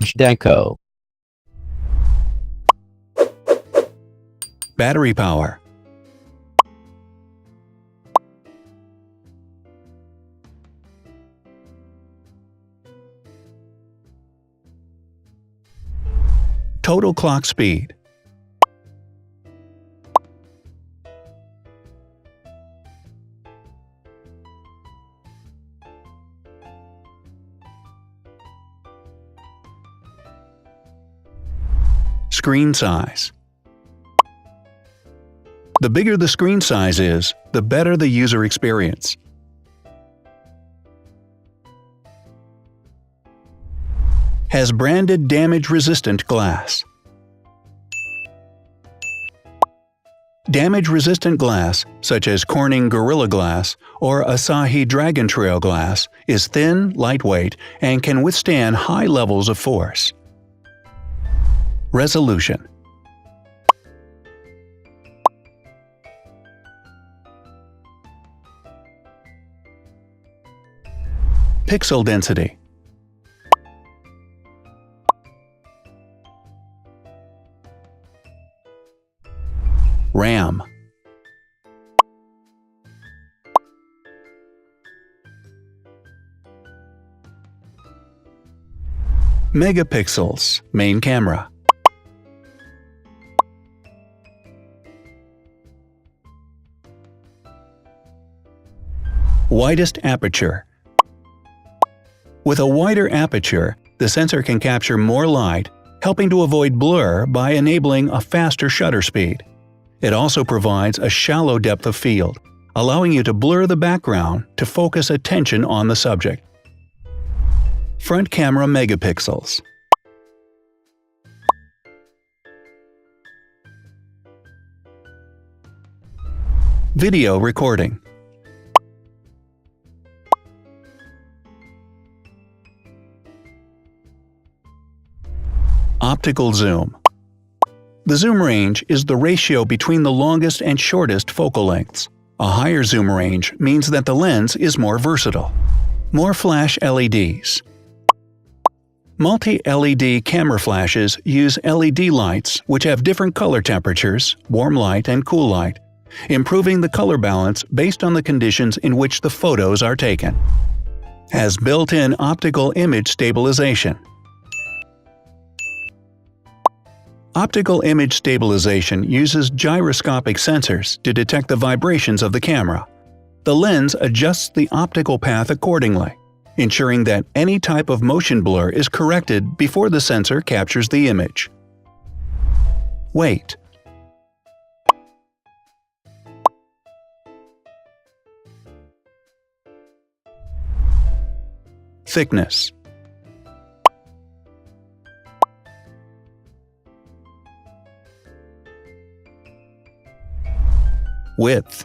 Zhdanko. Battery power. Total clock speed. Screen size. The bigger the screen size is, the better the user experience. Has branded damage-resistant glass. Damage-resistant glass, such as Corning Gorilla Glass or Asahi Dragon Trail Glass, is thin, lightweight, and can withstand high levels of force. Resolution. Pixel density. RAM. Megapixels, main camera. Widest aperture. With a wider aperture, the sensor can capture more light, helping to avoid blur by enabling a faster shutter speed. It also provides a shallow depth of field, allowing you to blur the background to focus attention on the subject. Front camera megapixels. Video recording. Optical zoom. The zoom range is the ratio between the longest and shortest focal lengths. A higher zoom range means that the lens is more versatile. More flash LEDs. Multi-LED camera flashes use LED lights which have different color temperatures, warm light and cool light, improving the color balance based on the conditions in which the photos are taken. Has built-in optical image stabilization. Optical image stabilization uses gyroscopic sensors to detect the vibrations of the camera. The lens adjusts the optical path accordingly, ensuring that any type of motion blur is corrected before the sensor captures the image. Weight. Thickness. Width.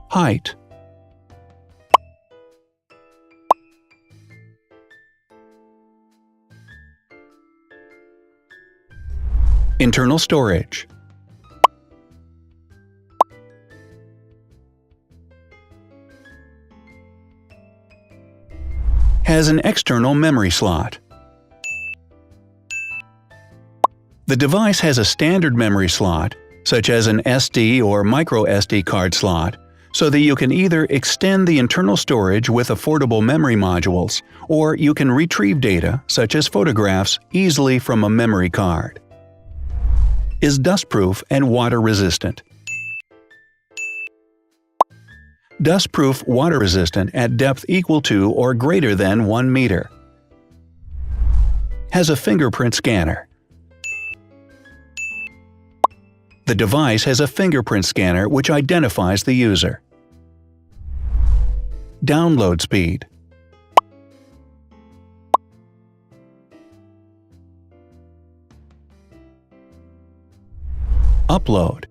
Height. Internal storage. Has an external memory slot. The device has a standard memory slot, such as an SD or micro SD card slot, so that you can either extend the internal storage with affordable memory modules, or you can retrieve data, such as photographs, easily from a memory card. Is dustproof and water-resistant. Dustproof water-resistant at depth equal to or greater than 1 meter. Has a fingerprint scanner. The device has a fingerprint scanner which identifies the user. Download speed. Upload.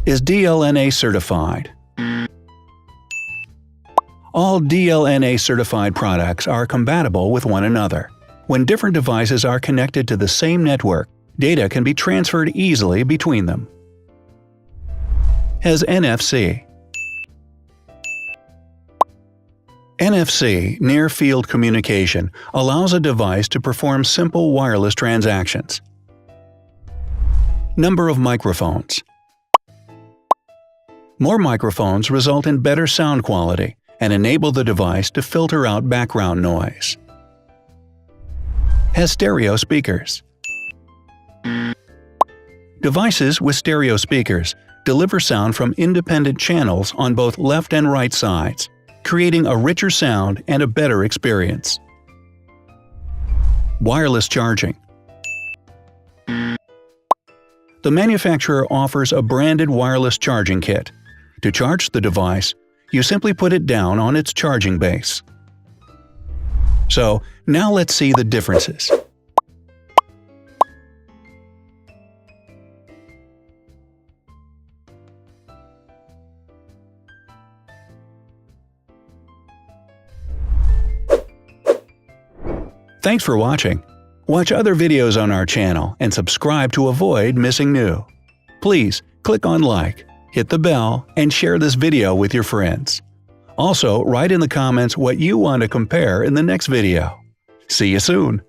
Is DLNA certified. All DLNA certified products are compatible with one another. When different devices are connected to the same network, data can be transferred easily between them. Has NFC. NFC, Near Field Communication, allows a device to perform simple wireless transactions. Number of microphones. More microphones result in better sound quality and enable the device to filter out background noise. Has stereo speakers. Devices with stereo speakers deliver sound from independent channels on both left and right sides, creating a richer sound and a better experience. Wireless charging. The manufacturer offers a branded wireless charging kit. To charge the device, you simply put it down on its charging base. So, now let's see the differences. Thanks for watching. Watch other videos on our channel and subscribe to avoid missing new. Please click on like, hit the bell, and share this video with your friends. Also, write in the comments what you want to compare in the next video. See you soon!